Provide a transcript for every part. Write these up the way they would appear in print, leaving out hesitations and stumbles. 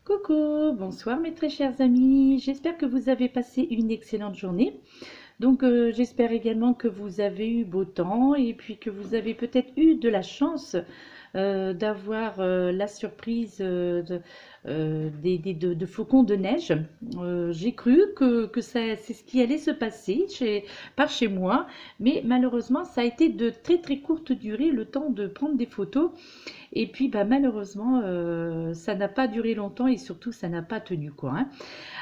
Coucou, bonsoir mes très chers amis, j'espère que vous avez passé une excellente journée. Donc j'espère également que vous avez eu beau temps et puis que vous avez peut-être eu de la chance d'avoir la surprise de flocons de neige. J'ai cru que c'est ce qui allait se passer par chez moi, mais malheureusement ça a été de très très courte durée, le temps de prendre des photos. Et puis bah, malheureusement ça n'a pas duré longtemps et surtout ça n'a pas tenu quoi, hein.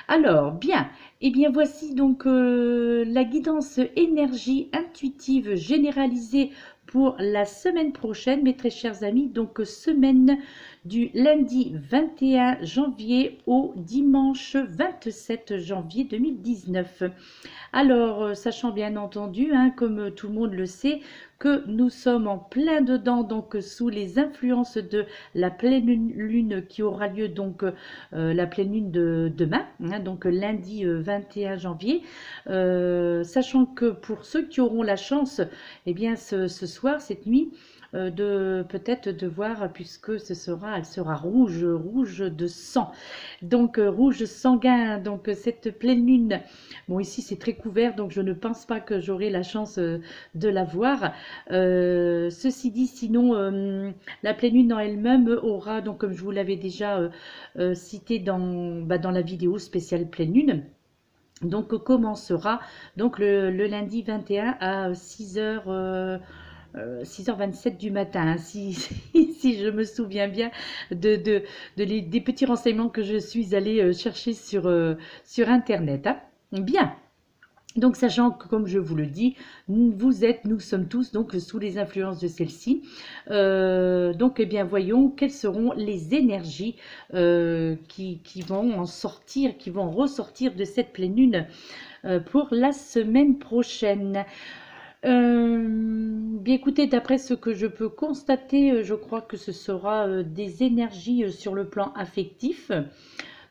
Alors, bien, eh bien voici donc la guidance énergie intuitive généralisée pour la semaine prochaine, mes très chers amis. Donc, semaine du lundi 21 janvier au dimanche 27 janvier 2019. Alors, sachant bien entendu, hein, comme tout le monde le sait, que nous sommes en plein dedans, donc sous les influences de la pleine lune qui aura lieu, donc la pleine lune de demain, hein, donc lundi 21 janvier. Sachant que pour ceux qui auront la chance, eh bien ce soir, cette nuit, de peut-être de voir, puisque elle sera rouge, rouge de sang, donc rouge sanguin, donc cette pleine lune. Bon, ici c'est très couvert, donc je ne pense pas que j'aurai la chance de la voir. Ceci dit, sinon, la pleine lune en elle-même aura, donc comme je vous l'avais déjà cité dans la vidéo spéciale pleine lune, donc commencera donc le lundi 21 à 6h. 6h27 du matin, hein, si je me souviens bien des petits renseignements que je suis allée chercher sur Internet, hein. Bien. Donc, sachant que, comme je vous le dis, nous sommes tous donc sous les influences de celle-ci. Donc, eh bien, voyons quelles seront les énergies qui vont en sortir, qui vont ressortir de cette pleine lune pour la semaine prochaine. Bien écoutez, d'après ce que je peux constater, je crois que ce sera des énergies sur le plan affectif.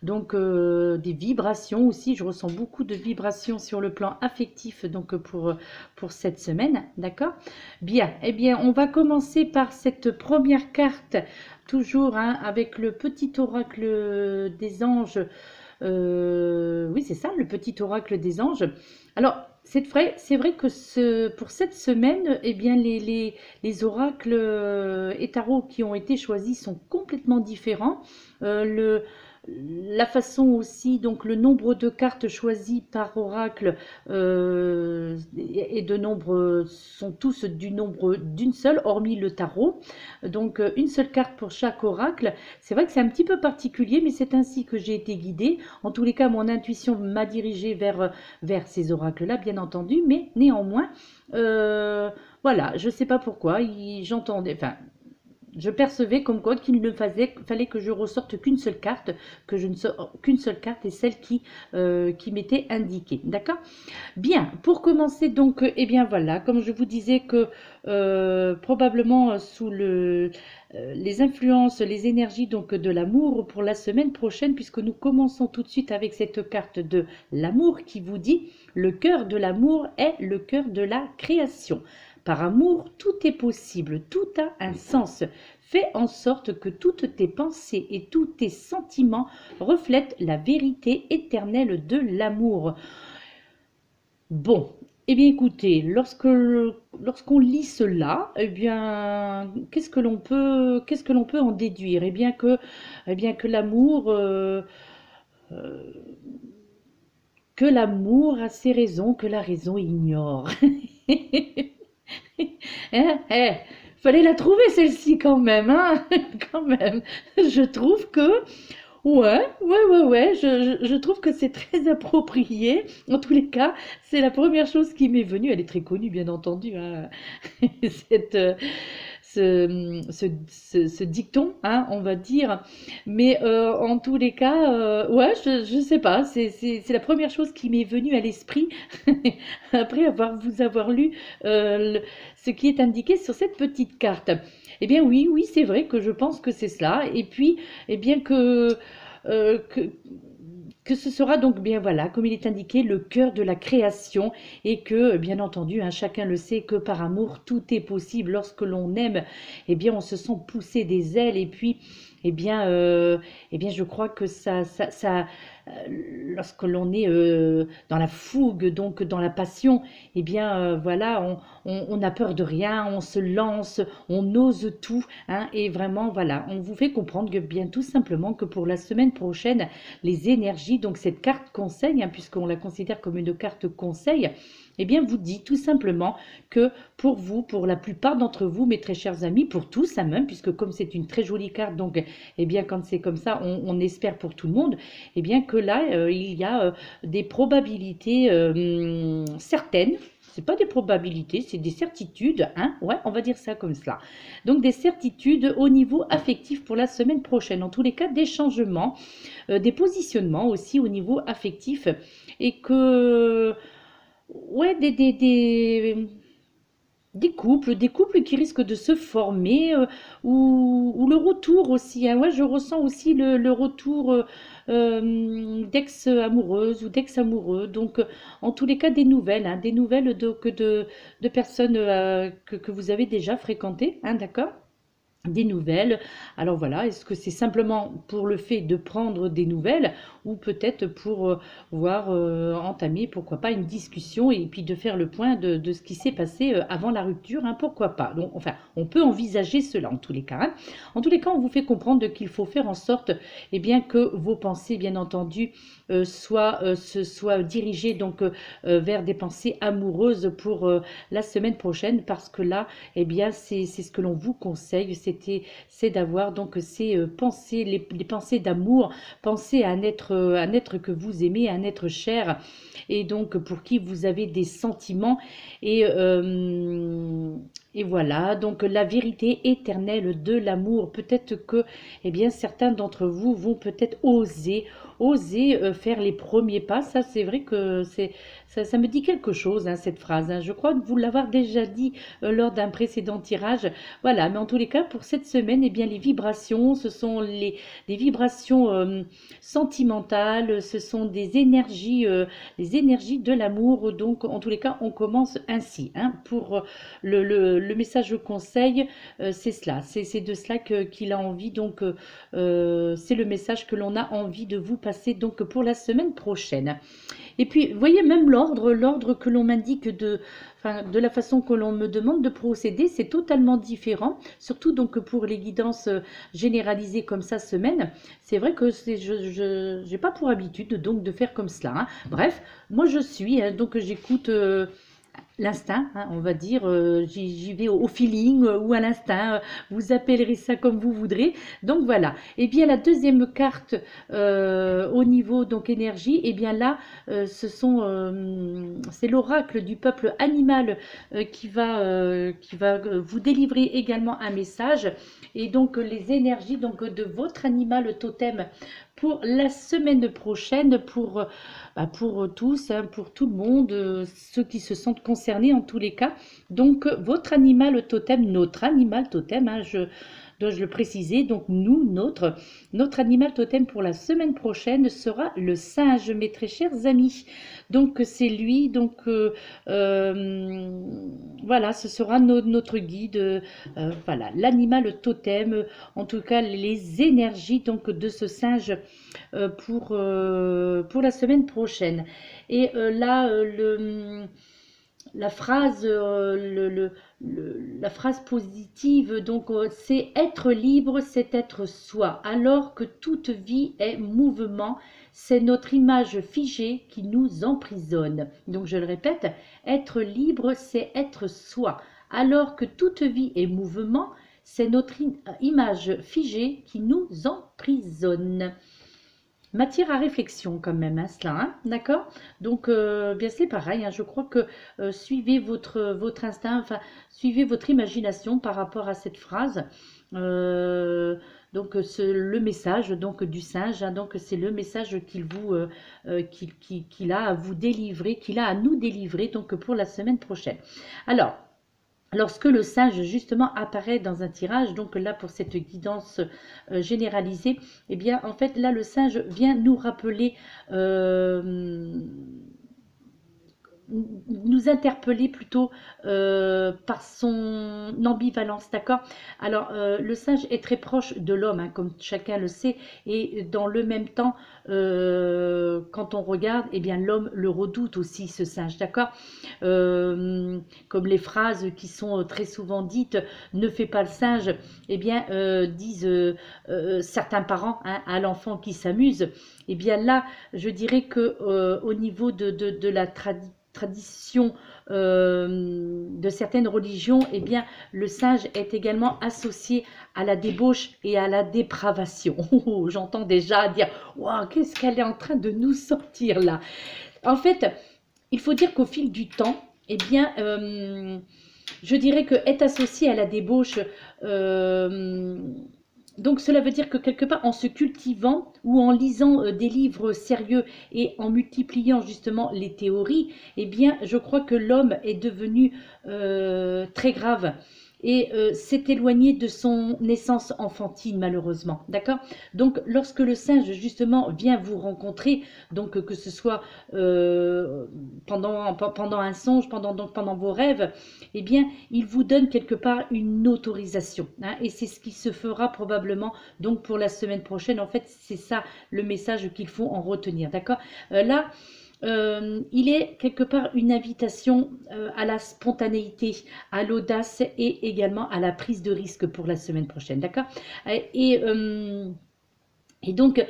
Donc des vibrations aussi, je ressens beaucoup de vibrations sur le plan affectif donc pour cette semaine, d'accord? Bien, eh bien on va commencer par cette première carte, toujours hein, avec le petit oracle des anges. Oui, c'est ça, le petit oracle des anges. Alors, c'est vrai que pour cette semaine, eh bien, les oracles et tarots qui ont été choisis sont complètement différents. La façon aussi, donc le nombre de cartes choisies par oracle et de nombre sont tous du nombre d'une seule, hormis le tarot. Donc une seule carte pour chaque oracle. C'est vrai que c'est un petit peu particulier, mais c'est ainsi que j'ai été guidée. En tous les cas, mon intuition m'a dirigée vers ces oracles-là, bien entendu, mais néanmoins, voilà, je ne sais pas pourquoi, j'entendais, enfin, je percevais comme quoi qu'il ne fallait que je ressorte qu'une seule carte, qu'une seule carte est celle qui m'était indiquée. D'accord? Bien, pour commencer donc, eh bien voilà, comme je vous disais que probablement sous les influences, les énergies donc de l'amour pour la semaine prochaine, puisque nous commençons tout de suite avec cette carte de l'amour qui vous dit le cœur de l'amour est le cœur de la création. Par amour, tout est possible, tout a un sens. Fais en sorte que toutes tes pensées et tous tes sentiments reflètent la vérité éternelle de l'amour. Bon, eh bien écoutez, lorsqu'on lit cela, eh bien, qu'est-ce que l'on peut en déduire? Eh bien que l'amour, euh, que l'amour a ses raisons que la raison ignore. Hein, fallait la trouver celle-ci quand même, hein, quand même. Je trouve que ouais, je trouve que c'est très approprié. En tous les cas, c'est la première chose qui m'est venue. Elle est très connue, bien entendu, hein, cette, ce dicton, hein, on va dire. Mais en tous les cas, ouais, je sais pas, c'est la première chose qui m'est venue à l'esprit après vous avoir lu ce qui est indiqué sur cette petite carte. Eh bien oui, oui, c'est vrai que je pense que c'est cela. Et puis, eh bien euh, que, que ce sera donc bien voilà, comme il est indiqué, le cœur de la création et que bien entendu, hein, chacun le sait que par amour tout est possible lorsque l'on aime, eh bien on se sent pousser des ailes et puis eh bien, je crois que lorsque l'on est dans la fougue, donc dans la passion, eh bien, voilà, on n'a peur de rien, on se lance, on ose tout, hein, et vraiment, voilà, on vous fait comprendre que bien tout simplement que pour la semaine prochaine, les énergies, donc cette carte conseil, hein, puisqu'on la considère comme une carte conseil, eh bien, vous dit tout simplement que pour vous, pour la plupart d'entre vous, mes très chers amis, pour tous, hein, même, puisque comme c'est une très jolie carte, donc, eh bien, quand c'est comme ça, on espère pour tout le monde, eh bien, que là, il y a des probabilités certaines. C'est pas des probabilités, c'est des certitudes, hein, ouais, on va dire ça comme cela. Donc des certitudes au niveau affectif pour la semaine prochaine. En tous les cas, des changements, des positionnements aussi au niveau affectif, et que ouais, des couples qui risquent de se former, ou le retour aussi, hein. Ouais, je ressens aussi le retour d'ex-amoureuses ou d'ex-amoureux. Donc, en tous les cas, des nouvelles, hein, des nouvelles de personnes que vous avez déjà fréquentées, hein, d'accord? Des nouvelles. Alors voilà, est-ce que c'est simplement pour le fait de prendre des nouvelles, ou peut-être pour voir entamer, pourquoi pas, une discussion, et puis de faire le point de ce qui s'est passé avant la rupture, hein, pourquoi pas. Donc, enfin, on peut envisager cela en tous les cas, hein. En tous les cas, on vous fait comprendre qu'il faut faire en sorte, eh bien, que vos pensées, bien entendu, soient dirigées donc vers des pensées amoureuses pour la semaine prochaine, parce que là, eh bien, c'est ce que l'on vous conseille, c'est d'avoir donc ces pensées, les pensées d'amour, penser à un être que vous aimez, un être cher, et donc pour qui vous avez des sentiments, et, euh, et voilà, donc la vérité éternelle de l'amour. Peut-être que, eh bien, certains d'entre vous vont peut-être oser faire les premiers pas. Ça, c'est vrai que ça me dit quelque chose, hein, cette phrase, hein. Je crois que vous l'avoir déjà dit lors d'un précédent tirage. Voilà, mais en tous les cas, pour cette semaine, eh bien, les vibrations, ce sont des vibrations sentimentales, ce sont les énergies de l'amour. Donc, en tous les cas, on commence ainsi, hein. Pour le message conseil, c'est cela, c'est de cela qu'il a envie. Donc, c'est le message que l'on a envie de vous passer donc pour la semaine prochaine. Et puis, vous voyez, même l'ordre que l'on m'indique enfin, de la façon que l'on me demande de procéder, c'est totalement différent. Surtout donc pour les guidances généralisées comme ça semaine. C'est vrai que je n'ai pas pour habitude donc de faire comme cela, hein. Bref, moi je suis, hein, donc j'écoute l'instinct, hein, on va dire, j'y vais au feeling, ou à l'instinct, vous appellerez ça comme vous voudrez. Donc voilà. Et bien la deuxième carte au niveau donc énergie, et bien là, c'est l'oracle du peuple animal qui va vous délivrer également un message, et donc les énergies donc de votre animal totem pour la semaine prochaine, pour tous, hein, pour tout le monde, ceux qui se sentent concernés en tous les cas. Donc, votre animal totem, notre animal totem, hein, dois-je le préciser, donc notre animal totem pour la semaine prochaine sera le singe, mes très chers amis. Donc, c'est lui, donc voilà, ce sera notre guide, voilà, l'animal totem, en tout cas les énergies donc de ce singe pour la semaine prochaine. Et là, la phrase, la phrase positive, donc c'est être libre, c'est être soi. Alors que toute vie est mouvement, c'est notre image figée qui nous emprisonne. Donc je le répète, être libre, c'est être soi. Alors que toute vie est mouvement, c'est notre image figée qui nous emprisonne. Matière à réflexion quand même, hein, cela, hein, d'accord? Donc, bien c'est pareil, hein, je crois que suivez votre instinct, enfin, suivez votre imagination par rapport à cette phrase. Donc, le message donc, du singe, hein, donc c'est le message qu'il a à vous délivrer, qu'il a à nous délivrer donc, pour la semaine prochaine. Alors, lorsque le singe justement apparaît dans un tirage, donc là pour cette guidance généralisée, eh bien en fait là le singe vient nous rappeler nous interpeller plutôt par son ambivalence, d'accord? Alors, le singe est très proche de l'homme, hein, comme chacun le sait, et dans le même temps, quand on regarde, eh bien, l'homme le redoute aussi, ce singe, d'accord? Comme les phrases qui sont très souvent dites, ne fais pas le singe, eh bien, disent certains parents, hein, à l'enfant qui s'amuse. Eh bien là, je dirais que au niveau de la tradition de certaines religions, eh bien, le singe est également associé à la débauche et à la dépravation. Oh, j'entends déjà dire, waouh, qu'est-ce qu'elle est en train de nous sortir là? En fait, il faut dire qu'au fil du temps, eh bien, je dirais que est associé à la débauche. Donc cela veut dire que quelque part, en se cultivant ou en lisant des livres sérieux et en multipliant justement les théories, eh bien, je crois que l'homme est devenu très grave et s'est éloigné de son essence enfantine, malheureusement. D'accord? Donc, lorsque le singe, justement, vient vous rencontrer, donc que ce soit pendant un songe, pendant vos rêves, eh bien, il vous donne quelque part une autorisation, hein, et c'est ce qui se fera probablement donc pour la semaine prochaine. En fait, c'est ça le message qu'il faut en retenir. D'accord? Là, il est quelque part une invitation à la spontanéité, à l'audace et également à la prise de risque pour la semaine prochaine, d'accord? Et, et donc,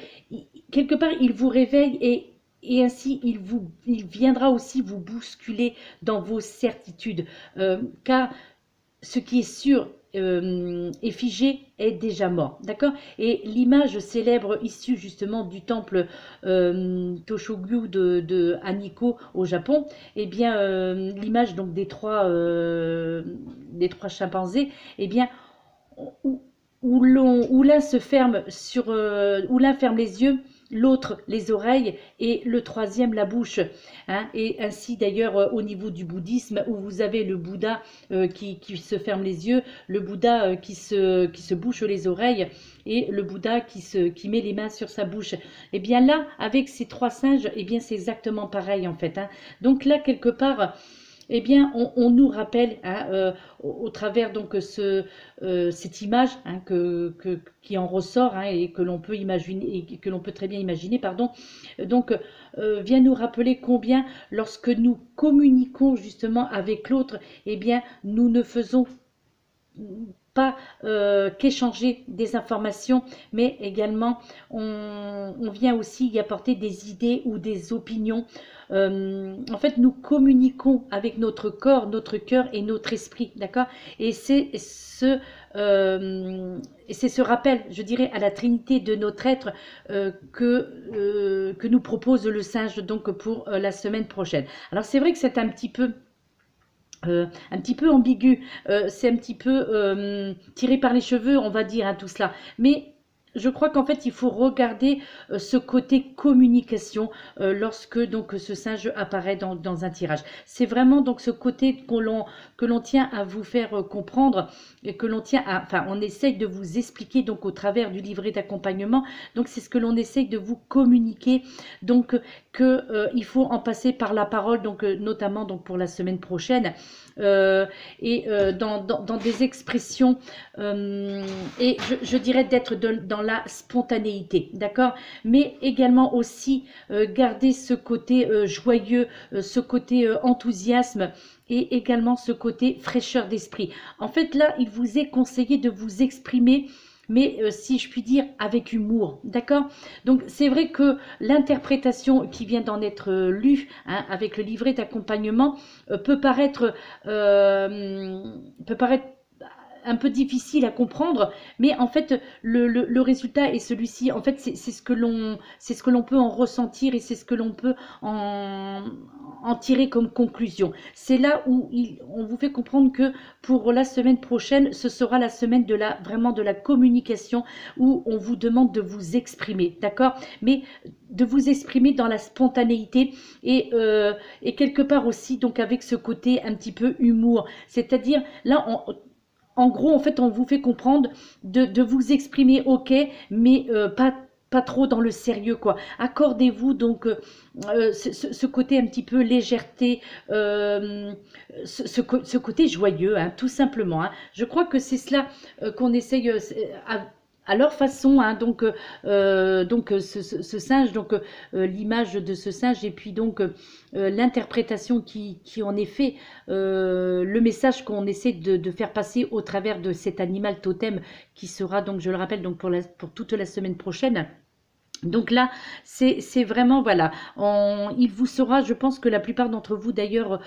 quelque part, il vous réveille et ainsi, il viendra aussi vous bousculer dans vos certitudes, car ce qui est sûr et figé est déjà mort, d'accord? Et l'image célèbre issue justement du temple Toshogyu de Aniko au Japon, eh bien l'image donc des trois chimpanzés, eh bien où l'un se ferme où l'un ferme les yeux, l'autre les oreilles et le troisième la bouche, hein. Et ainsi d'ailleurs au niveau du bouddhisme où vous avez le Bouddha qui se ferme les yeux, le Bouddha qui se bouche les oreilles et le Bouddha qui met les mains sur sa bouche. Et bien là, avec ces trois singes, et bien c'est exactement pareil en fait, hein. Donc là, quelque part, eh bien, on nous rappelle, hein, au travers donc cette image, hein, qui en ressort, hein, et que l'on peut imaginer et que l'on peut très bien imaginer, pardon. Donc, vient nous rappeler combien, lorsque nous communiquons justement avec l'autre, eh bien, nous ne faisons pas qu'échanger des informations, mais également on vient aussi y apporter des idées ou des opinions. En fait, nous communiquons avec notre corps, notre cœur et notre esprit, d'accord? Et c'est ce rappel, je dirais, à la trinité de notre être que nous propose le singe donc pour la semaine prochaine. Alors c'est vrai que c'est un petit peu ambigu, c'est un petit peu tiré par les cheveux, on va dire, hein, tout cela. Mais je crois qu'en fait, il faut regarder ce côté communication lorsque donc ce singe apparaît dans un tirage. C'est vraiment donc ce côté que l'on tient à vous faire comprendre et que l'on tient à, enfin, on essaye de vous expliquer donc au travers du livret d'accompagnement. Donc c'est ce que l'on essaye de vous communiquer. Donc il faut en passer par la parole, donc notamment donc pour la semaine prochaine. Dans des expressions et je dirais d'être dans la spontanéité, d'accord, mais également aussi garder ce côté joyeux, ce côté enthousiasme et également ce côté fraîcheur d'esprit. En fait, là, il vous est conseillé de vous exprimer, mais si je puis dire, avec humour, d'accord? Donc, c'est vrai que l'interprétation qui vient d'en être lue, hein, avec le livret d'accompagnement, peut paraître un peu difficile à comprendre, mais en fait le résultat est celui-ci. En fait, c'est ce que l'on peut en ressentir et c'est ce que l'on peut en tirer comme conclusion. C'est là où on vous fait comprendre que pour la semaine prochaine, ce sera la semaine vraiment de la communication, où on vous demande de vous exprimer, d'accord, mais de vous exprimer dans la spontanéité et quelque part aussi donc avec ce côté un petit peu humour, c'est-à-dire là en gros, en fait, on vous fait comprendre de vous exprimer, ok, mais pas trop dans le sérieux, quoi. Accordez-vous donc ce côté un petit peu légèreté, ce côté joyeux, hein, tout simplement. Hein. Je crois que c'est cela qu'on essaye à leur façon, hein, ce singe, l'image de ce singe, et puis donc l'interprétation qui en est fait, le message qu'on essaie de faire passer au travers de cet animal totem qui sera donc, je le rappelle, donc pour toute la semaine prochaine. Donc là, c'est vraiment, voilà, il vous sera, je pense que la plupart d'entre vous d'ailleurs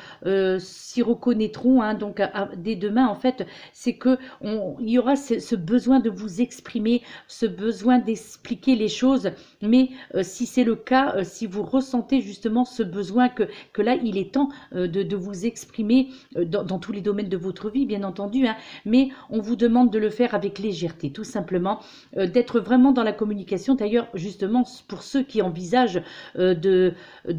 s'y reconnaîtront, hein, donc dès demain en fait, c'est que il y aura ce besoin de vous exprimer, ce besoin d'expliquer les choses, mais si c'est le cas, si vous ressentez justement ce besoin que là, il est temps de vous exprimer dans tous les domaines de votre vie, bien entendu, hein, mais on vous demande de le faire avec légèreté, tout simplement, d'être vraiment dans la communication, d'ailleurs, justement, pour ceux qui envisagent de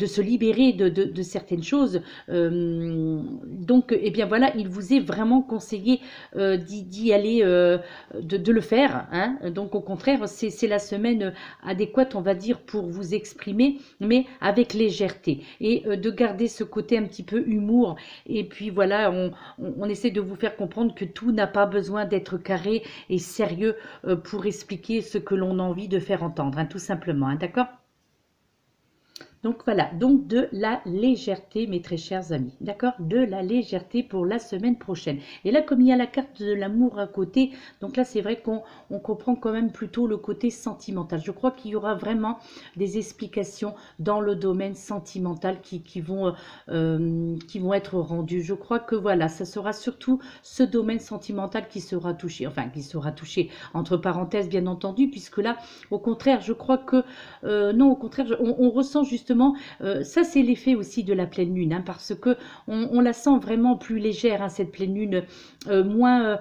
se libérer de certaines choses. Donc, eh bien voilà, il vous est vraiment conseillé d'y aller, de le faire. Hein. Donc, au contraire, c'est la semaine adéquate, on va dire, pour vous exprimer, mais avec légèreté. Et de garder ce côté un petit peu humour. Et puis voilà, on essaie de vous faire comprendre que tout n'a pas besoin d'être carré et sérieux pour expliquer ce que l'on a envie de faire entendre, hein, tout simplement, hein, d'accord? Donc voilà, donc de la légèreté, mes très chers amis, d'accord? De la légèreté pour la semaine prochaine. Et là, comme il y a la carte de l'amour à côté, donc là, c'est vrai qu'on comprend quand même plutôt le côté sentimental. Je crois qu'il y aura vraiment des explications dans le domaine sentimental qui vont être rendues. Je crois que voilà, ça sera surtout ce domaine sentimental qui sera touché, enfin, qui sera touché, entre parenthèses, bien entendu, puisque là, au contraire, je crois que, non, au contraire, on ressent justement ça c'est l'effet aussi de la pleine lune, hein, parce que on la sent vraiment plus légère, hein, cette pleine lune, moins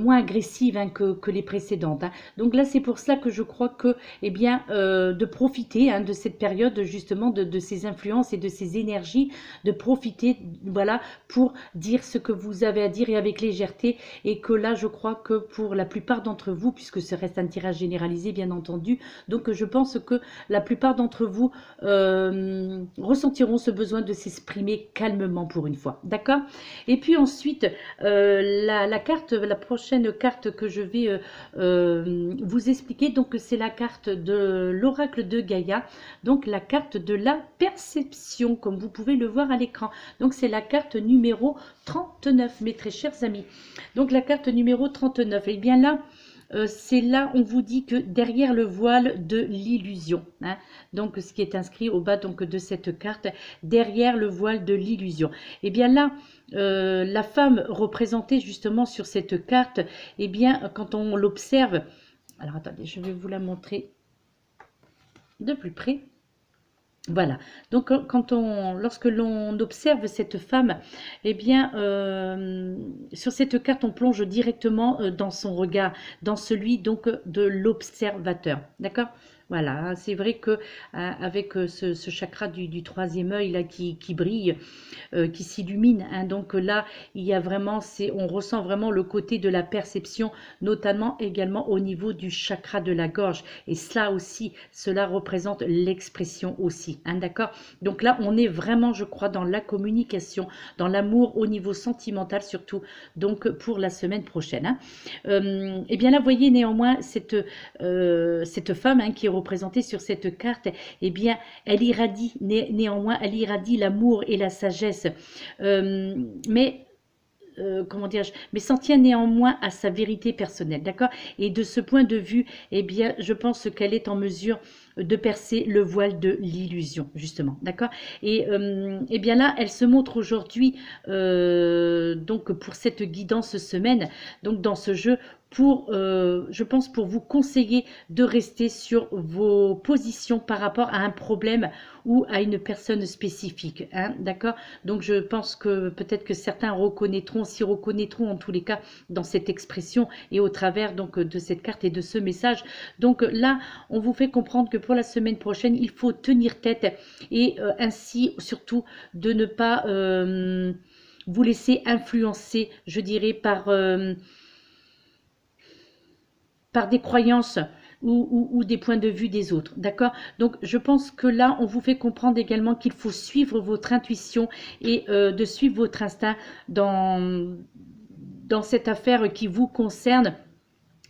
agressive, hein, que les précédentes. Hein. Donc là c'est pour cela que je crois que, eh bien, de profiter, hein, de cette période justement de ces influences et de ces énergies, de profiter, voilà, pour dire ce que vous avez à dire et avec légèreté, et que là je crois que pour la plupart d'entre vous, puisque ce reste un tirage généralisé bien entendu, donc je pense que la plupart d'entre vous ressentiront ce besoin de s'exprimer calmement pour une fois, d'accord? Et puis ensuite, la prochaine carte que je vais vous expliquer, donc c'est la carte de l'oracle de Gaïa, donc la carte de la perception, comme vous pouvez le voir à l'écran. Donc c'est la carte numéro 39, mes très chers amis. Donc la carte numéro 39, et bien là, c'est là, on vous dit que derrière le voile de l'illusion, hein, donc ce qui est inscrit au bas donc, de cette carte, derrière le voile de l'illusion. Et bien là, la femme représentée justement sur cette carte, et bien quand on l'observe, alors attendez, je vais vous la montrer de plus près. Voilà, donc lorsque l'on observe cette femme, eh bien, sur cette carte, on plonge directement dans son regard, dans celui donc de l'observateur, d'accord? Voilà, c'est vrai que avec ce chakra du troisième œil là qui brille, qui s'illumine, hein, donc là, il y a vraiment, on ressent vraiment le côté de la perception, notamment également au niveau du chakra de la gorge, et cela aussi, cela représente l'expression aussi, hein, d'accord? Donc là, on est vraiment, je crois, dans la communication, dans l'amour au niveau sentimental surtout, donc pour la semaine prochaine. Hein. Et bien là, vous voyez néanmoins cette femme, hein, qui est représentée sur cette carte, eh bien, elle irradie néanmoins, elle irradie l'amour et la sagesse, mais comment dirais-je, mais s'en tient néanmoins à sa vérité personnelle, d'accord? Et de ce point de vue, eh bien, je pense qu'elle est en mesure de percer le voile de l'illusion, justement, d'accord? Et eh bien là, elle se montre aujourd'hui, donc pour cette guidance semaine, donc dans ce jeu, je pense pour vous conseiller de rester sur vos positions par rapport à un problème ou à une personne spécifique, hein, d'accord? Donc je pense que peut-être que certains s'y reconnaîtront en tous les cas dans cette expression et au travers donc de cette carte et de ce message. Donc là, on vous fait comprendre que pour la semaine prochaine, il faut tenir tête et ainsi surtout de ne pas vous laisser influencer, je dirais, par des croyances ou des points de vue des autres, d'accord? Donc, je pense que là, on vous fait comprendre également qu'il faut suivre votre intuition et de suivre votre instinct dans cette affaire qui vous concerne.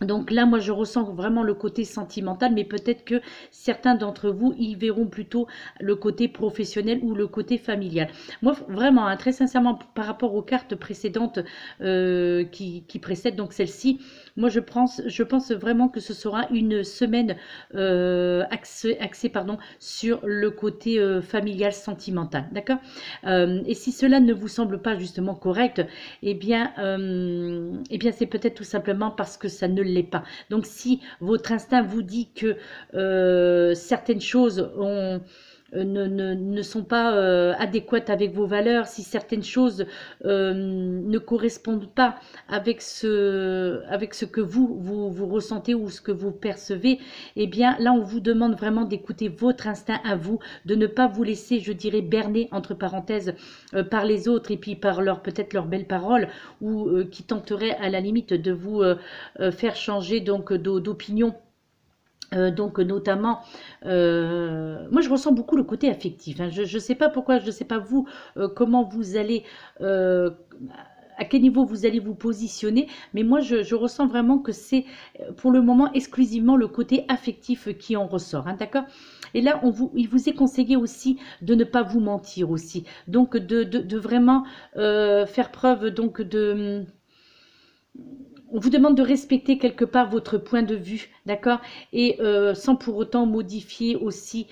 Donc là, moi, je ressens vraiment le côté sentimental, mais peut-être que certains d'entre vous y verront plutôt le côté professionnel ou le côté familial. Moi, vraiment, hein, très sincèrement, par rapport aux cartes précédentes qui précèdent, donc celle-ci, moi, je pense vraiment que ce sera une semaine axée pardon, sur le côté familial, sentimental, d'accord? Et si cela ne vous semble pas justement correct, eh bien c'est peut-être tout simplement parce que ça ne l'est pas. Donc, si votre instinct vous dit que certaines choses ne sont pas adéquates avec vos valeurs, si certaines choses ne correspondent pas avec ce que vous ressentez ou ce que vous percevez, eh bien là on vous demande vraiment d'écouter votre instinct à vous, de ne pas vous laisser, je dirais, berner entre parenthèses par les autres et puis par peut-être leurs belles paroles ou qui tenteraient à la limite de vous faire changer donc d'opinion. Donc notamment, moi je ressens beaucoup le côté affectif, hein. Je ne sais pas pourquoi, je ne sais pas vous, comment vous allez, à quel niveau vous allez vous positionner, mais moi je ressens vraiment que c'est pour le moment exclusivement le côté affectif qui en ressort, hein, d'accord? Et là, il vous est conseillé aussi de ne pas vous mentir aussi, donc de vraiment faire preuve donc de... On vous demande de respecter quelque part votre point de vue, d'accord? Et sans pour autant modifier aussi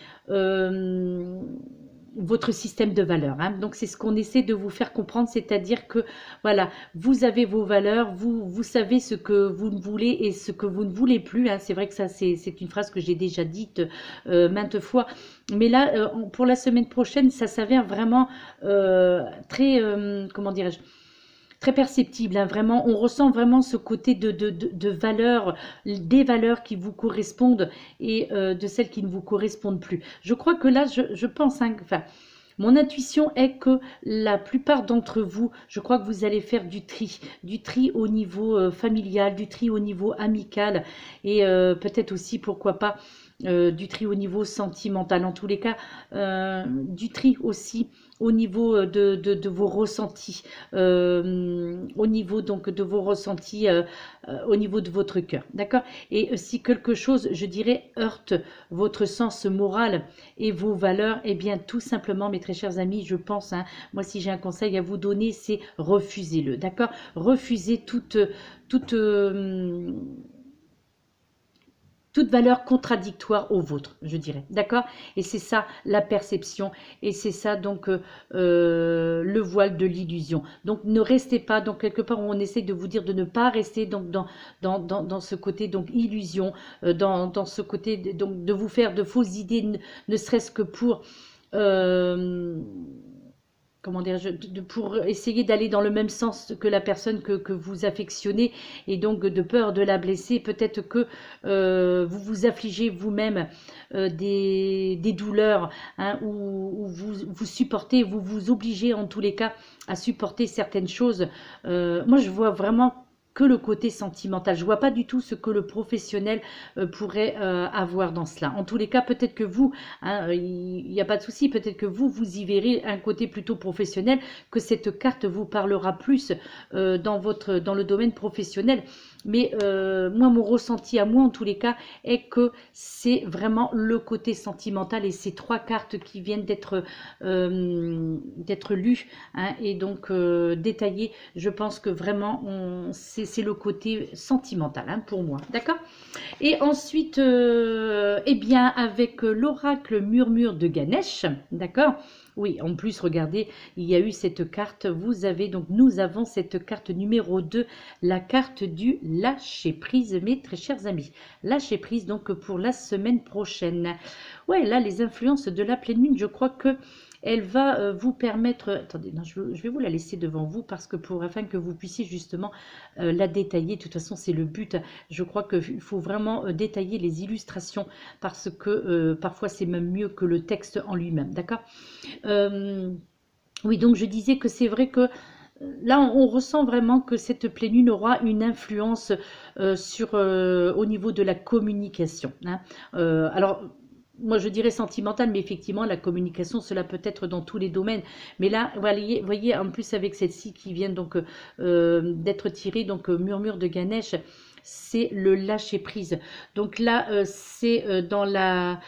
votre système de valeurs, hein. Donc, c'est ce qu'on essaie de vous faire comprendre, c'est-à-dire que, voilà, vous avez vos valeurs, vous savez ce que vous voulez et ce que vous ne voulez plus, hein. C'est vrai que ça, c'est une phrase que j'ai déjà dite maintes fois. Mais là, pour la semaine prochaine, ça s'avère vraiment très, comment dirais-je, très perceptible, hein, vraiment, on ressent vraiment ce côté de valeurs, des valeurs qui vous correspondent et de celles qui ne vous correspondent plus. Je crois que là, je pense, hein, enfin, mon intuition est que la plupart d'entre vous, je crois que vous allez faire du tri au niveau familial, du tri au niveau amical et peut-être aussi, pourquoi pas, du tri au niveau sentimental. En tous les cas, du tri aussi au niveau de vos ressentis, au niveau donc de vos ressentis, au niveau de votre cœur, d'accord? Et si quelque chose, je dirais, heurte votre sens moral et vos valeurs, eh bien tout simplement, mes très chers amis, je pense, hein, moi si j'ai un conseil à vous donner, c'est refusez-le, d'accord? Refusez toute valeur contradictoire au vôtre, je dirais, d'accord? Et c'est ça la perception, et c'est ça donc le voile de l'illusion. Donc ne restez pas, donc quelque part on essaie de vous dire de ne pas rester donc dans ce côté donc illusion, dans ce côté donc de vous faire de fausses idées, ne serait-ce que pour... comment dire, pour essayer d'aller dans le même sens que la personne que vous affectionnez et donc de peur de la blesser, peut-être que vous vous affligez vous-même des douleurs, hein, ou vous supportez, vous vous obligez en tous les cas à supporter certaines choses. Moi je vois vraiment que le côté sentimental. Je vois pas du tout ce que le professionnel pourrait avoir dans cela. En tous les cas, peut-être que vous, hein, il n'y a pas de souci, peut-être que vous y verrez un côté plutôt professionnel, que cette carte vous parlera plus dans le domaine professionnel. Mais moi, mon ressenti à moi, en tous les cas, est que c'est vraiment le côté sentimental et ces trois cartes qui viennent d'être lues, hein, et donc détaillées. Je pense que vraiment, c'est le côté sentimental, hein, pour moi. D'accord? Et ensuite, eh bien, avec l'oracle Murmure de Ganesh, d'accord? Oui, en plus, regardez, il y a eu cette carte, nous avons cette carte numéro 2, la carte du lâcher prise, mes très chers amis. Lâcher prise, donc, pour la semaine prochaine. Ouais, là, les influences de la pleine lune, je crois que elle va vous permettre... Attendez, non, je vais vous la laisser devant vous parce que afin que vous puissiez justement la détailler. De toute façon, c'est le but. Je crois qu'il faut vraiment détailler les illustrations parce que parfois, c'est même mieux que le texte en lui-même. D'accord? Oui, donc je disais que c'est vrai que là, on ressent vraiment que cette pleine lune aura une influence au niveau de la communication, hein. Alors, moi, je dirais sentimentale, mais effectivement, la communication, cela peut être dans tous les domaines. Mais là, voyez, en plus avec celle-ci qui vient donc d'être tirée, donc Murmure de Ganesh, c'est le lâcher prise. Donc là, c'est dans la,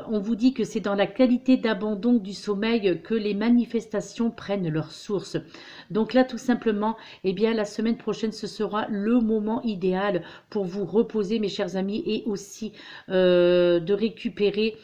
on vous dit que c'est dans la qualité d'abandon du sommeil que les manifestations prennent leur source. Donc là, tout simplement, eh bien, la semaine prochaine, ce sera le moment idéal pour vous reposer, mes chers amis, et aussi de récupérer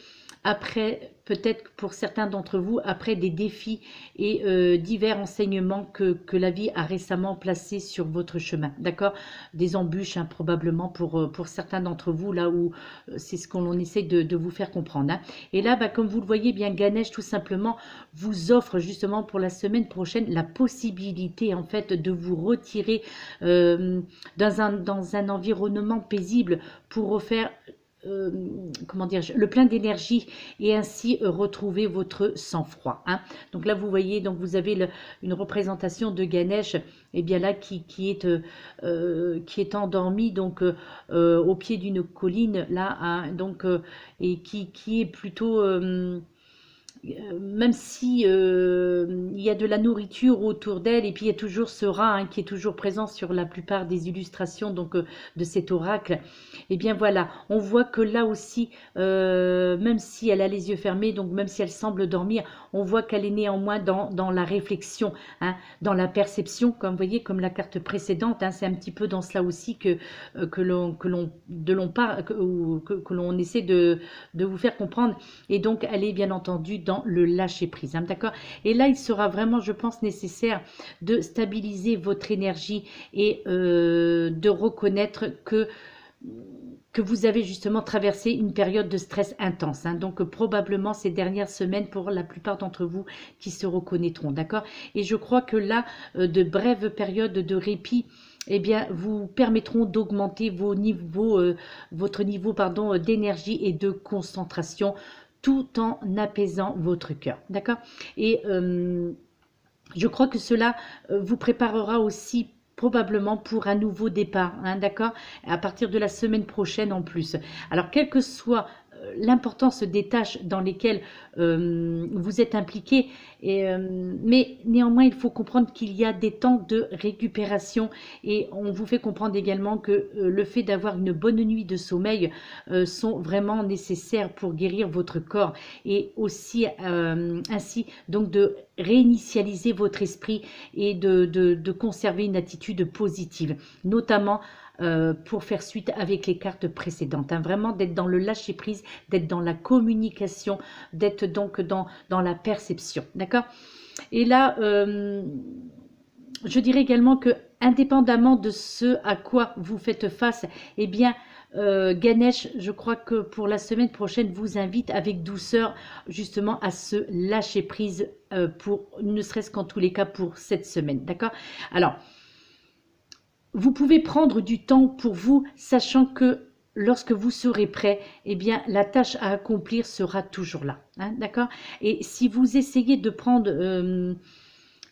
après, peut-être pour certains d'entre vous, après des défis et divers enseignements que la vie a récemment placés sur votre chemin. D'accord? Des embûches, hein, probablement pour certains d'entre vous, là où c'est ce qu'on essaie de vous faire comprendre, hein. Et là, bah, comme vous le voyez, bien Ganesh, tout simplement, vous offre justement pour la semaine prochaine la possibilité, en fait, de vous retirer dans un environnement paisible pour refaire comment dire, le plein d'énergie et ainsi retrouver votre sang-froid, hein. Donc là, vous voyez, donc vous avez une représentation de Ganesh, et bien là qui est endormi donc au pied d'une colline là, hein, donc et qui est plutôt même si il y a de la nourriture autour d'elle, et puis il y a toujours ce rat, hein, qui est toujours présent sur la plupart des illustrations donc de cet oracle. Et bien voilà, on voit que là aussi, même si elle a les yeux fermés, donc même si elle semble dormir, on voit qu'elle est néanmoins dans la réflexion, hein, dans la perception, comme vous voyez, comme la carte précédente, hein, c'est un petit peu dans cela aussi que l'on essaie de vous faire comprendre. Et donc elle est bien entendu dans le lâcher prise, hein, d'accord. Et là, il sera vraiment, je pense, nécessaire de stabiliser votre énergie et de reconnaître que vous avez justement traversé une période de stress intense, hein. Donc probablement ces dernières semaines pour la plupart d'entre vous qui se reconnaîtront, d'accord. Et je crois que là, de brèves périodes de répit, eh bien, vous permettront d'augmenter votre niveau d'énergie et de concentration, tout en apaisant votre cœur, d'accord. Et je crois que cela vous préparera aussi probablement pour un nouveau départ, hein, d'accord, à partir de la semaine prochaine en plus. Alors, quelle que soit l'importance des tâches dans lesquelles vous êtes impliqué, mais néanmoins il faut comprendre qu'il y a des temps de récupération, et on vous fait comprendre également que le fait d'avoir une bonne nuit de sommeil sont vraiment nécessaires pour guérir votre corps, et aussi ainsi donc de réinitialiser votre esprit et de conserver une attitude positive, notamment pour faire suite avec les cartes précédentes, hein. Vraiment d'être dans le lâcher prise, d'être dans la communication, d'être donc dans la perception, d'accord. Et là, je dirais également que indépendamment de ce à quoi vous faites face, eh bien Ganesh, je crois que pour la semaine prochaine, vous invite avec douceur justement à se lâcher prise, pour ne serait-ce qu'en tous les cas pour cette semaine, d'accord. Alors, vous pouvez prendre du temps pour vous, sachant que lorsque vous serez prêt, eh bien, la tâche à accomplir sera toujours là, hein, d'accord. Et si vous essayez de prendre,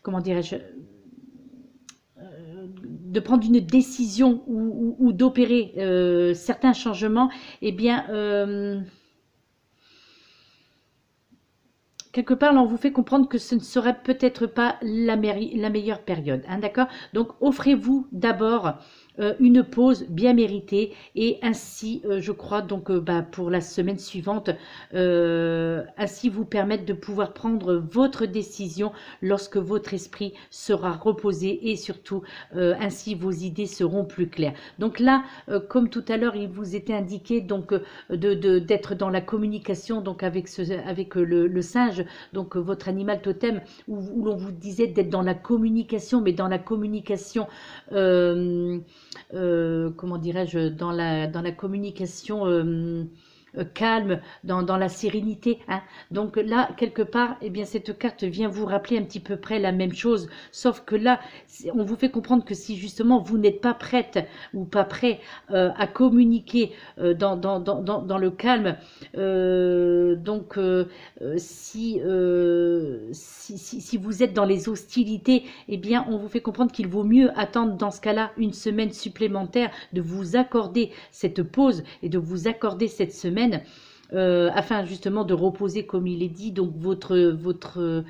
comment dirais-je, de prendre une décision ou d'opérer certains changements, eh bien, quelque part, là, on vous fait comprendre que ce ne serait peut-être pas la meilleure période, hein, d'accord. Donc, offrez-vous d'abord une pause bien méritée, et ainsi, je crois, donc pour la semaine suivante, ainsi vous permettre de pouvoir prendre votre décision lorsque votre esprit sera reposé, et surtout, ainsi vos idées seront plus claires. Donc là, comme tout à l'heure, il vous était indiqué donc d'être dans la communication donc avec le singe, donc votre animal totem, où l'on vous disait d'être dans la communication, mais dans la communication comment dirais-je, dans la communication calme, dans la sérénité, hein. Donc là, quelque part, eh bien, cette carte vient vous rappeler un petit peu près la même chose, sauf que là, on vous fait comprendre que si justement vous n'êtes pas prête ou pas prêt à communiquer dans le calme, si vous êtes dans les hostilités, eh bien, on vous fait comprendre qu'il vaut mieux attendre dans ce cas-là une semaine supplémentaire, de vous accorder cette pause et de vous accorder cette semaine afin justement de reposer, comme il est dit, donc votre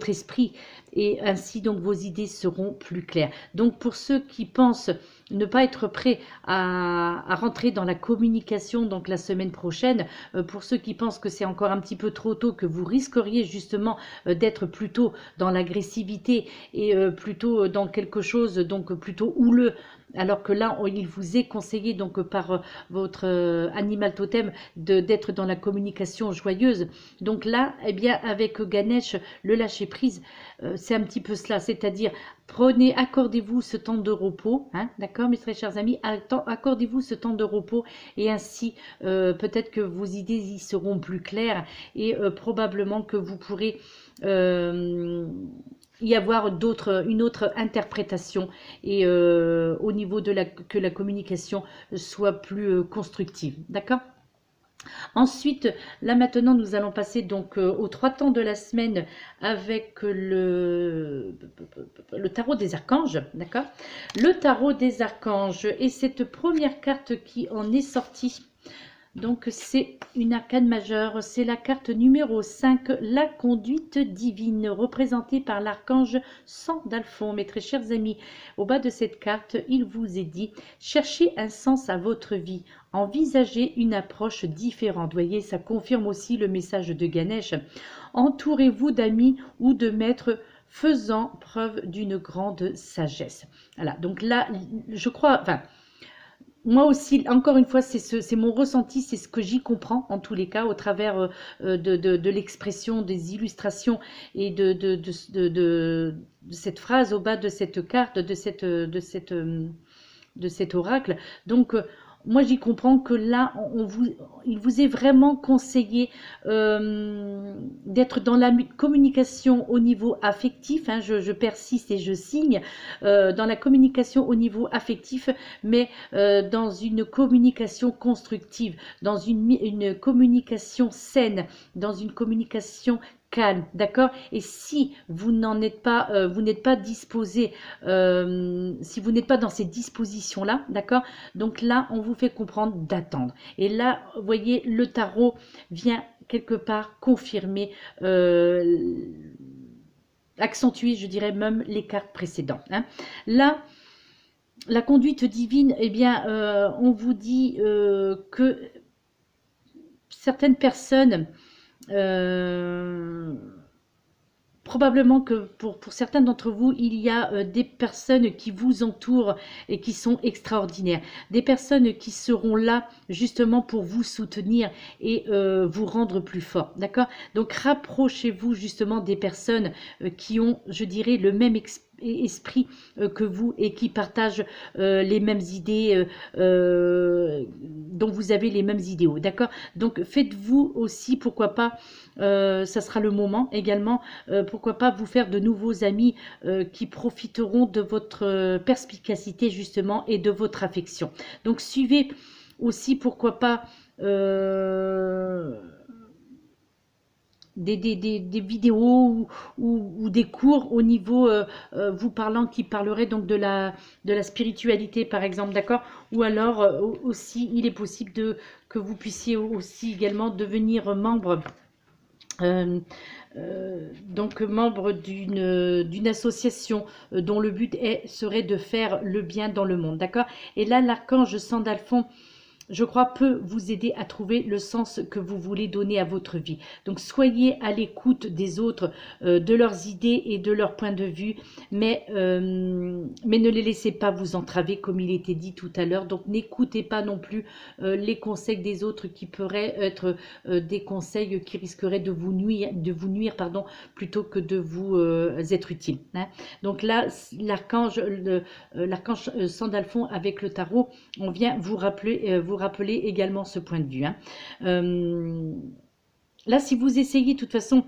esprit, et ainsi donc vos idées seront plus claires. Donc pour ceux qui pensent ne pas être prêts à rentrer dans la communication donc la semaine prochaine, pour ceux qui pensent que c'est encore un petit peu trop tôt, que vous risqueriez justement d'être plutôt dans l'agressivité et plutôt dans quelque chose donc plutôt houleux, alors que là, il vous est conseillé donc par votre animal totem d'être dans la communication joyeuse. Donc là, eh bien, avec Ganesh, le lâcher prise, c'est un petit peu cela, c'est-à-dire accordez-vous ce temps de repos, hein, d'accord, mes très chers amis, accordez-vous ce temps de repos et ainsi peut-être que vos idées y seront plus claires et probablement que vous pourrez y avoir une autre interprétation et au niveau que la communication soit plus constructive, d'accord? Ensuite, là maintenant, nous allons passer donc aux 3 temps de la semaine avec le tarot des archanges, d'accord? Le tarot des archanges et cette première carte qui en est sortie. Donc, c'est une arcane majeure, c'est la carte numéro 5, la conduite divine, représentée par l'archange Sandalphon. Mes très chers amis, au bas de cette carte, il vous est dit, cherchez un sens à votre vie, envisagez une approche différente. Vous voyez, ça confirme aussi le message de Ganesh. Entourez-vous d'amis ou de maîtres faisant preuve d'une grande sagesse. Voilà, donc là, je crois, enfin, moi aussi, encore une fois, c'est mon ressenti, c'est ce que j'y comprends en tous les cas au travers de l'expression, des illustrations et de cette phrase au bas de cette carte, de cet oracle. Donc, moi, j'y comprends que là, il vous est vraiment conseillé d'être dans la communication au niveau affectif, hein, je persiste et je signe, dans la communication au niveau affectif, mais dans une communication constructive, dans une communication saine, dans une communication calme, d'accord? Et si vous n'en êtes pas, vous n'êtes pas disposé, si vous n'êtes pas dans ces dispositions-là, d'accord? Donc là, on vous fait comprendre d'attendre. Et là, vous voyez, le tarot vient quelque part confirmer, accentuer, je dirais même, les cartes précédentes, hein. Là, la conduite divine, eh bien, on vous dit que certaines personnes probablement que pour certains d'entre vous, il y a des personnes qui vous entourent et qui sont extraordinaires. Des personnes qui seront là justement pour vous soutenir et vous rendre plus fort. D'accord? Donc rapprochez-vous justement des personnes qui ont, je dirais, le même esprit que vous et qui partagent les mêmes idées, dont vous avez les mêmes idéaux. D'accord? Donc faites-vous aussi, pourquoi pas, ça sera le moment également, pourquoi pas vous faire de nouveaux amis qui profiteront de votre perspicacité justement et de votre affection. Donc suivez aussi, pourquoi pas, des vidéos ou des cours au niveau vous parlant, qui parleraient donc de la spiritualité par exemple, d'accord? Ou alors aussi il est possible que vous puissiez aussi également devenir membre donc membre d'une association dont le but serait de faire le bien dans le monde, d'accord? Et là, l'archange Sandalphon, je crois, peut vous aider à trouver le sens que vous voulez donner à votre vie. Donc, soyez à l'écoute des autres, de leurs idées et de leurs points de vue, mais ne les laissez pas vous entraver, comme il était dit tout à l'heure. Donc, n'écoutez pas non plus les conseils des autres qui pourraient être des conseils qui risqueraient de vous nuire, pardon, plutôt que de vous être utiles, hein. Donc là, l'archange Sandalphon avec le tarot, on vient vous rappeler vous rappeler également ce point de vue, hein. Là, si vous essayez, de toute façon,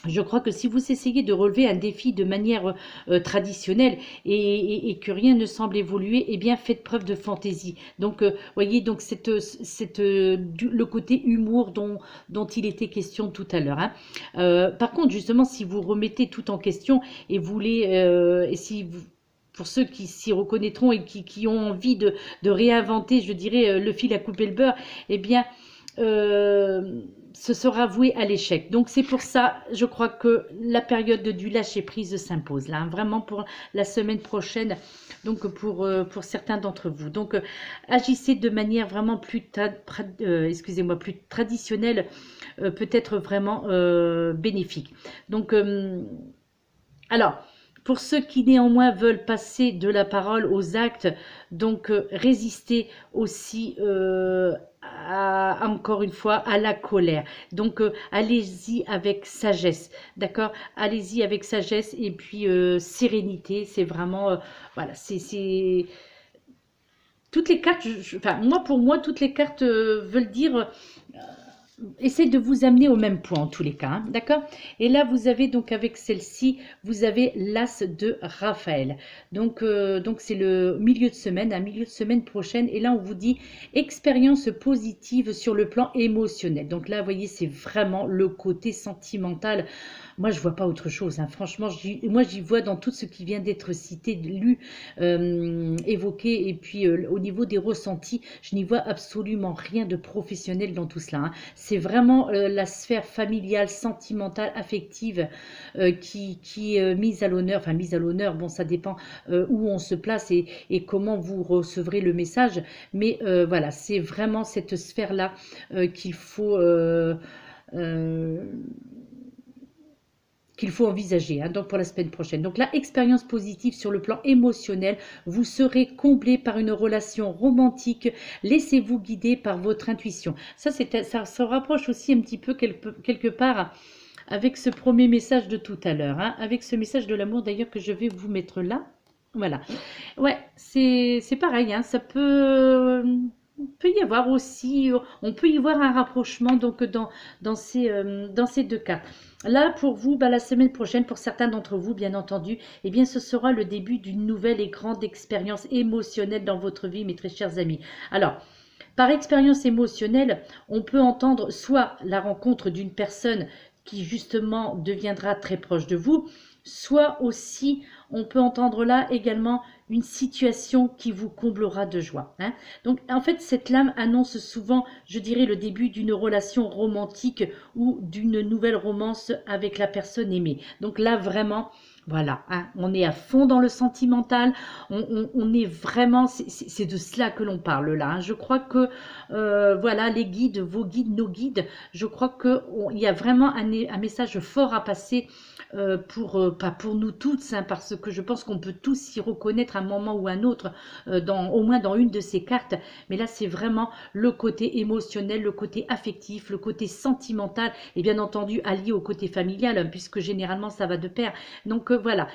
je crois que si vous essayez de relever un défi de manière traditionnelle et que rien ne semble évoluer, eh bien faites preuve de fantaisie. Donc, voyez, donc le côté humour dont il était question tout à l'heure, hein. Par contre, justement, si vous remettez tout en question et voulez, et si vous, pour ceux qui s'y reconnaîtront et qui ont envie de réinventer, je dirais, le fil à couper le beurre, eh bien, ce sera voué à l'échec. Donc c'est pour ça, je crois que la période du lâcher-prise s'impose là, hein, vraiment pour la semaine prochaine, donc pour certains d'entre vous. Donc agissez de manière vraiment plus, plus traditionnelle, peut-être vraiment bénéfique. Donc, alors, pour ceux qui néanmoins veulent passer de la parole aux actes, donc résister aussi encore une fois à la colère. Donc allez-y avec sagesse, d'accord? Allez-y avec sagesse et puis sérénité. C'est vraiment, voilà, c'est toutes les cartes, enfin pour moi, toutes les cartes veulent dire essaie de vous amener au même point en tous les cas, hein, d'accord? Et là, vous avez donc avec celle-ci, vous avez l'As de Raphaël. Donc c'est le milieu de semaine, un milieu de semaine prochaine. Et là, on vous dit expérience positive sur le plan émotionnel. Donc là, vous voyez, c'est vraiment le côté sentimental. Moi, je vois pas autre chose, hein. Franchement, moi, j'y vois dans tout ce qui vient d'être cité, lu, évoqué. Et puis, au niveau des ressentis, je n'y vois absolument rien de professionnel dans tout cela, hein. C'est vraiment la sphère familiale, sentimentale, affective qui est mise à l'honneur. Enfin, mise à l'honneur, bon, ça dépend où on se place et comment vous recevrez le message. Mais voilà, c'est vraiment cette sphère-là qu'il faut envisager, hein, donc pour la semaine prochaine. Donc là, expérience positive sur le plan émotionnel, vous serez comblé par une relation romantique, laissez-vous guider par votre intuition. Ça se rapproche aussi un petit peu quelque part avec ce premier message de tout à l'heure, hein, avec ce message de l'amour d'ailleurs que je vais vous mettre là. Voilà. Ouais, c'est pareil, hein, ça peut y avoir aussi, on peut y voir un rapprochement donc dans ces deux cas. Là, pour vous, la semaine prochaine, pour certains d'entre vous, bien entendu, eh bien, ce sera le début d'une nouvelle et grande expérience émotionnelle dans votre vie, mes très chers amis. Alors, par expérience émotionnelle, on peut entendre soit la rencontre d'une personne qui, justement, deviendra très proche de vous, soit aussi, on peut entendre là également une situation qui vous comblera de joie, hein. Donc, en fait, cette lame annonce souvent, je dirais, le début d'une relation romantique ou d'une nouvelle romance avec la personne aimée. Donc là, vraiment, voilà, hein, on est à fond dans le sentimental, on est vraiment, c'est de cela que l'on parle là, hein. Je crois que, voilà, les guides, vos guides, nos guides, je crois qu'il y a vraiment un message fort à passer pas pour nous toutes, hein, parce que je pense qu'on peut tous s'y reconnaître à un moment ou un autre, au moins dans une de ces cartes, mais là c'est vraiment le côté émotionnel, le côté affectif, le côté sentimental, et bien entendu allié au côté familial, hein, puisque généralement ça va de pair. Donc voilà,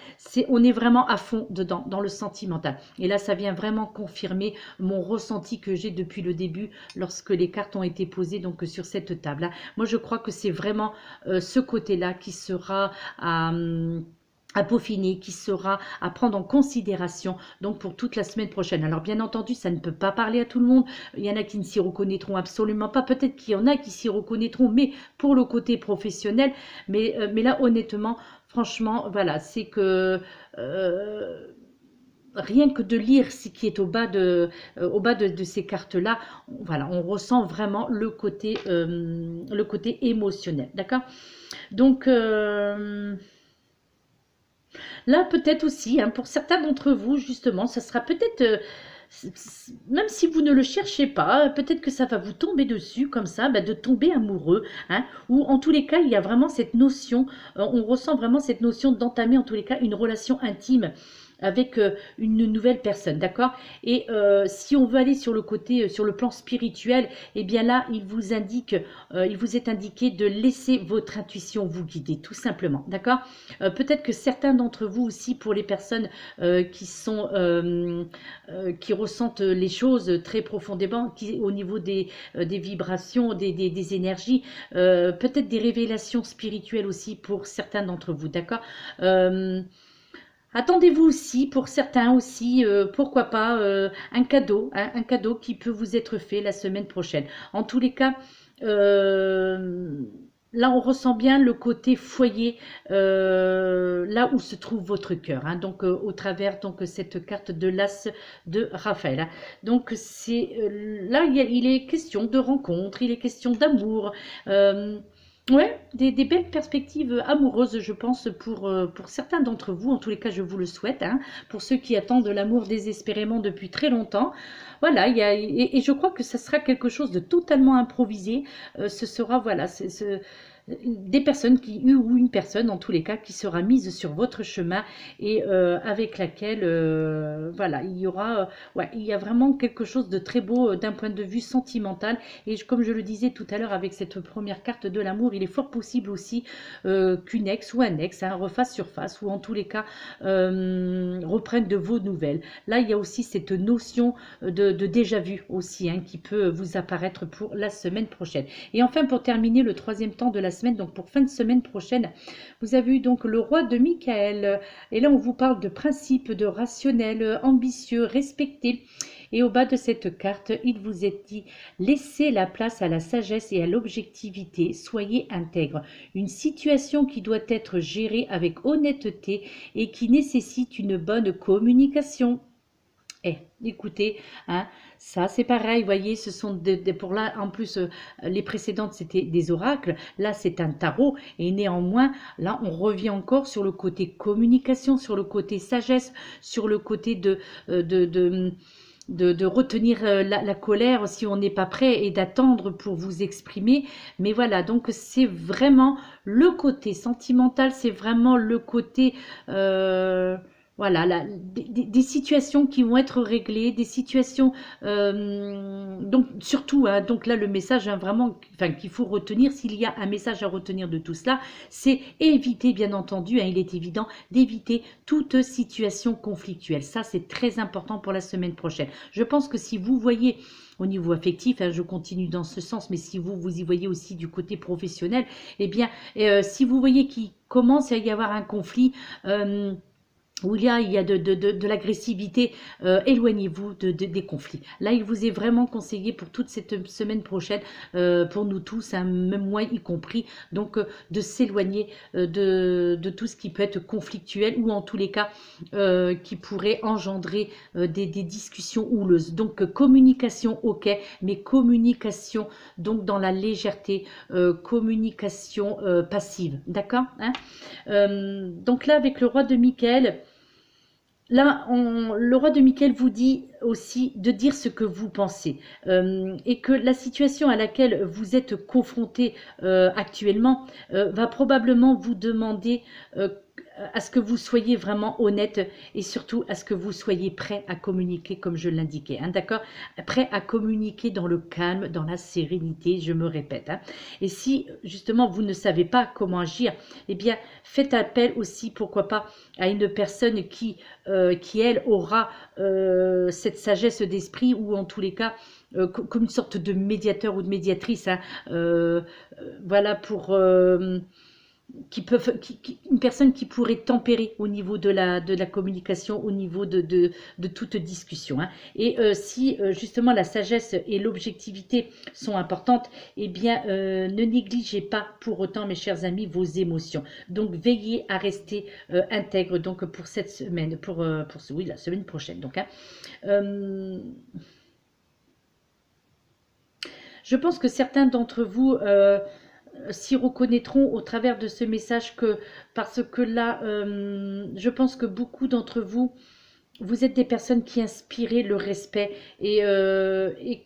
on est vraiment à fond dedans, dans le sentimental. Et là ça vient vraiment confirmer mon ressenti que j'ai depuis le début, lorsque les cartes ont été posées donc sur cette table, hein. Moi je crois que c'est vraiment ce côté-là qui sera à peaufiner, qui sera à prendre en considération donc pour toute la semaine prochaine. Alors bien entendu, ça ne peut pas parler à tout le monde. Il y en a qui ne s'y reconnaîtront absolument pas. Peut-être qu'il y en a qui s'y reconnaîtront, mais pour le côté professionnel. Mais là, honnêtement, franchement, voilà, c'est que rien que de lire ce qui est au bas de ces cartes-là, voilà, on ressent vraiment le côté émotionnel, d'accord? Donc là, peut-être aussi, hein, pour certains d'entre vous, justement, ça sera peut-être, même si vous ne le cherchez pas, peut-être que ça va vous tomber dessus, comme ça, de tomber amoureux, hein, ou en tous les cas, il y a vraiment cette notion, on ressent vraiment cette notion d'entamer, en tous les cas, une relation intime, avec une nouvelle personne, d'accord? Et si on veut aller sur le côté, sur le plan spirituel, eh bien là, il vous indique, il vous est indiqué de laisser votre intuition vous guider, tout simplement, d'accord? Peut-être que certains d'entre vous aussi, pour les personnes qui ressentent les choses très profondément, au niveau des vibrations, des énergies, peut-être des révélations spirituelles aussi pour certains d'entre vous, d'accord? Attendez-vous aussi, pour certains aussi, pourquoi pas, un cadeau, hein, un cadeau qui peut vous être fait la semaine prochaine. En tous les cas, euh, là on ressent bien le côté foyer, là où se trouve votre cœur, hein, donc au travers donc cette carte de l'As de Raphaël, hein. Donc c'est là il est question de rencontre, il est question d'amour. Ouais, des belles perspectives amoureuses, je pense, pour certains d'entre vous. En tous les cas, je vous le souhaite, hein, pour ceux qui attendent de l'amour désespérément depuis très longtemps. Voilà, et je crois que ça sera quelque chose de totalement improvisé. Ce sera, voilà, des personnes ou une personne, en tous les cas, qui sera mise sur votre chemin et avec laquelle, voilà, il y aura, ouais, il y a vraiment quelque chose de très beau d'un point de vue sentimental. Et comme je le disais tout à l'heure avec cette première carte de l'amour, il est fort possible aussi qu'une ex ou un ex, hein, refasse surface ou en tous les cas reprenne de vos nouvelles. Là, il y a aussi cette notion de déjà vu aussi, hein, qui peut vous apparaître pour la semaine prochaine. Et enfin, pour terminer le troisième temps de la semaine, donc pour fin de semaine prochaine, vous avez eu donc le roi de Michael. Et là, on vous parle de principes, de rationnel, ambitieux, respecté. Et au bas de cette carte, il vous est dit, laissez la place à la sagesse et à l'objectivité, soyez intègre. Une situation qui doit être gérée avec honnêteté et qui nécessite une bonne communication. Eh, écoutez, hein, ça c'est pareil, vous voyez, ce sont pour là, en plus, les précédentes c'était des oracles, là c'est un tarot, et néanmoins, là on revient encore sur le côté communication, sur le côté sagesse, sur le côté euh, de, de, de retenir la colère si on n'est pas prêt et d'attendre pour vous exprimer. Mais voilà, donc c'est vraiment le côté sentimental, c'est vraiment le côté... voilà, des situations qui vont être réglées, des situations, donc surtout, hein, donc là le message, hein, vraiment, enfin, qu'il faut retenir, s'il y a un message à retenir de tout cela, c'est éviter, bien entendu, hein, il est évident, d'éviter toute situation conflictuelle. Ça, c'est très important pour la semaine prochaine. Je pense que si vous voyez au niveau affectif, hein, je continue dans ce sens, mais si vous y voyez aussi du côté professionnel, eh bien, si vous voyez qu'il commence à y avoir un conflit, où il y a de l'agressivité, éloignez-vous des conflits. Là, il vous est vraiment conseillé pour toute cette semaine prochaine, pour nous tous, hein, même moi y compris, donc de s'éloigner de tout ce qui peut être conflictuel ou en tous les cas qui pourrait engendrer des discussions houleuses. Donc communication, ok, mais communication donc dans la légèreté, communication passive, d'accord, hein. Donc là, avec le roi de Michael, là, le roi de Michael vous dit aussi de dire ce que vous pensez et que la situation à laquelle vous êtes confronté actuellement va probablement vous demander à ce que vous soyez vraiment honnête et surtout à ce que vous soyez prêt à communiquer comme je l'indiquais, hein, d'accord? Prêt à communiquer dans le calme, dans la sérénité, je me répète, hein. Et si justement vous ne savez pas comment agir, eh bien faites appel aussi, pourquoi pas, à une personne qui elle aura cette sagesse d'esprit ou en tous les cas comme une sorte de médiateur ou de médiatrice, hein, voilà, pour une personne qui pourrait tempérer au niveau de la communication, au niveau de toute discussion, hein. Et si justement la sagesse et l'objectivité sont importantes, eh bien ne négligez pas pour autant, mes chers amis, vos émotions. Donc veillez à rester intègre donc pour cette semaine, oui, la semaine prochaine. Donc, hein. Je pense que certains d'entre vous s'y reconnaîtront au travers de ce message parce que là, je pense que beaucoup d'entre vous vous êtes des personnes qui inspirez le respect et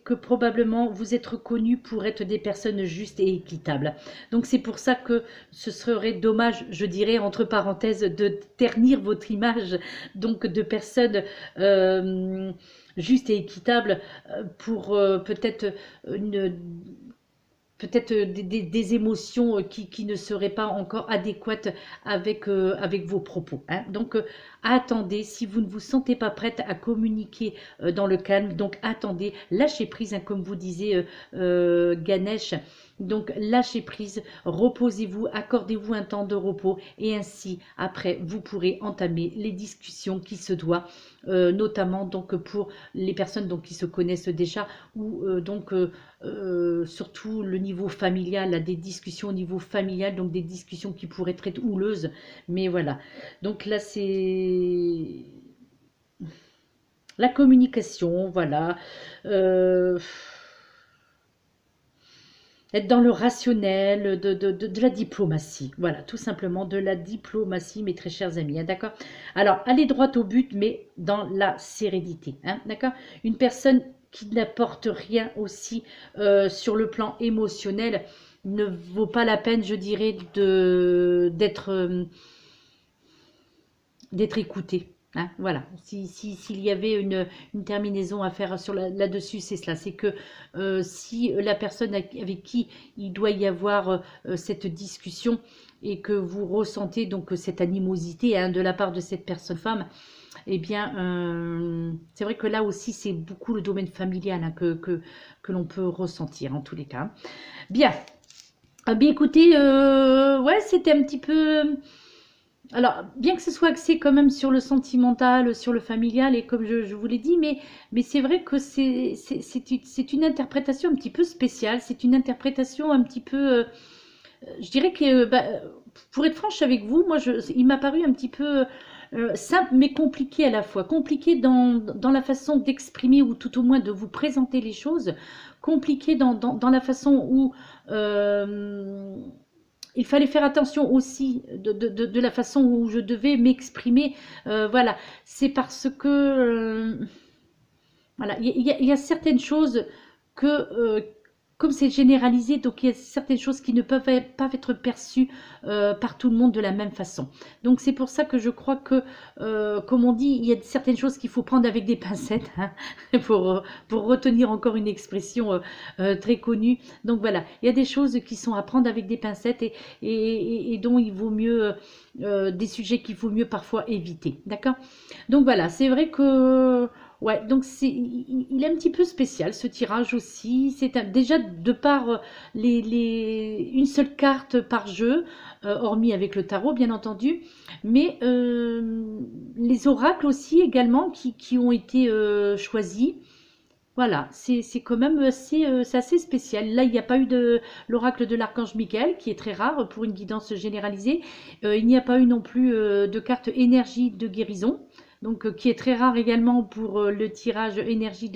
que probablement vous êtes reconnus pour être des personnes justes et équitables. Donc c'est pour ça que ce serait dommage, je dirais, entre parenthèses, de ternir votre image donc de personnes justes et équitables pour peut-être une peut-être des émotions qui ne seraient pas encore adéquates avec vos propos. Hein. Donc, attendez, si vous ne vous sentez pas prête à communiquer dans le calme, donc attendez, lâchez prise, hein, comme vous disiez Ganesh. Donc, lâchez prise, reposez-vous, accordez-vous un temps de repos et ainsi, après, vous pourrez entamer les discussions qui se doivent, notamment donc pour les personnes donc, qui se connaissent déjà ou surtout le niveau familial, là, des discussions au niveau familial, donc des discussions qui pourraient être houleuses, mais voilà. Donc là, c'est la communication, voilà. Euh, Être dans le rationnel, de la diplomatie. Voilà, tout simplement de la diplomatie, mes très chers amis. Hein, d'accord. Alors, allez droit au but, mais dans la sérénité. Hein, d'accord. Une personne qui n'apporte rien aussi sur le plan émotionnel ne vaut pas la peine, je dirais, d'être écoutée. Hein, voilà, s'il y avait une terminaison à faire sur là-dessus, c'est cela. C'est que si la personne avec qui il doit y avoir cette discussion et que vous ressentez donc cette animosité hein, de la part de cette personne femme, eh bien, c'est vrai que là aussi, c'est beaucoup le domaine familial hein, que l'on peut ressentir en tous les cas. Bien, bien écoutez, ouais, c'était un petit peu... Alors, bien que ce soit axé quand même sur le sentimental, sur le familial, et comme je vous l'ai dit, mais c'est vrai que c'est une interprétation un petit peu spéciale, c'est une interprétation un petit peu, je dirais que, bah, pour être franche avec vous, moi, il m'a paru un petit peu simple mais compliqué à la fois, compliqué dans la façon d'exprimer ou tout au moins de vous présenter les choses, compliqué dans la façon où... il fallait faire attention aussi de la façon où je devais m'exprimer. Voilà, c'est parce que voilà, il y a certaines choses que, comme c'est généralisé, donc il y a certaines choses qui ne peuvent pas être perçues par tout le monde de la même façon. Donc c'est pour ça que je crois que, comme on dit, il y a certaines choses qu'il faut prendre avec des pincettes, hein, pour retenir encore une expression très connue. Donc voilà, il y a des choses qui sont à prendre avec des pincettes et dont il vaut mieux, des sujets qu'il vaut mieux parfois éviter. D'accord. Donc voilà, c'est vrai que... Ouais, donc il est un petit peu spécial ce tirage aussi. Déjà de par une seule carte par jeu, hormis avec le tarot bien entendu, mais les oracles aussi également qui ont été choisis. Voilà, c'est quand même c'est assez spécial. Là, il n'y a pas eu de l'oracle de l'archange Michael, qui est très rare pour une guidance généralisée. Il n'y a pas eu non plus de carte énergie de guérison, donc qui est très rare également pour le tirage énergie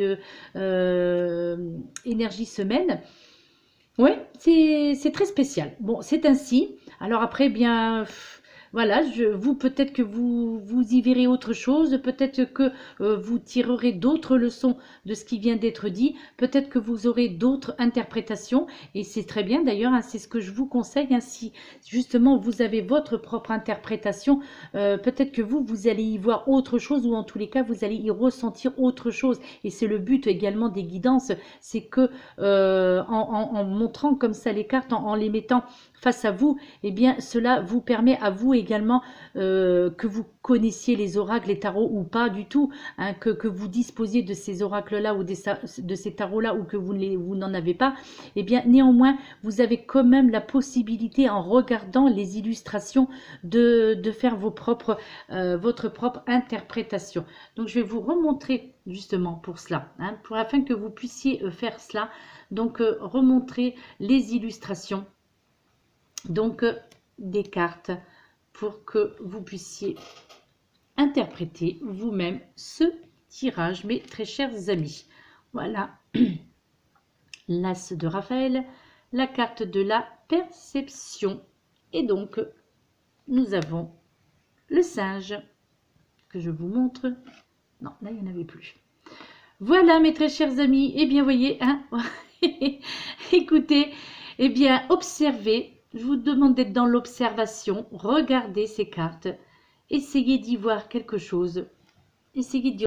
semaine. Oui, c'est très spécial. Bon, c'est ainsi. Alors après, bien, voilà, vous peut-être que vous y verrez autre chose, peut-être que vous tirerez d'autres leçons de ce qui vient d'être dit, peut-être que vous aurez d'autres interprétations, et c'est très bien d'ailleurs, hein, c'est ce que je vous conseille, hein, si justement vous avez votre propre interprétation, peut-être que vous allez y voir autre chose, ou en tous les cas, vous allez y ressentir autre chose, et c'est le but également des guidances, c'est que en montrant comme ça les cartes, en les mettant face à vous, eh bien cela vous permet à vous également, que vous connaissiez les oracles, les tarots ou pas du tout, hein, que vous disposiez de ces oracles-là ou de ces tarots-là ou que vous n'en avez pas, eh bien néanmoins vous avez quand même la possibilité en regardant les illustrations de faire votre propre interprétation. Donc je vais vous remontrer justement pour cela, hein, afin que vous puissiez faire cela. Donc remontrer les illustrations donc des cartes pour que vous puissiez interpréter vous-même ce tirage, mes très chers amis. Voilà, l'As de Raphaël, la carte de la perception. Et donc, nous avons le singe que je vous montre Non, là, il n'y en avait plus. Voilà, mes très chers amis. Eh bien, voyez, hein, écoutez, eh bien, observez. Je vous demande d'être dans l'observation. Regardez ces cartes. Essayez d'y voir quelque chose. Essayez d'y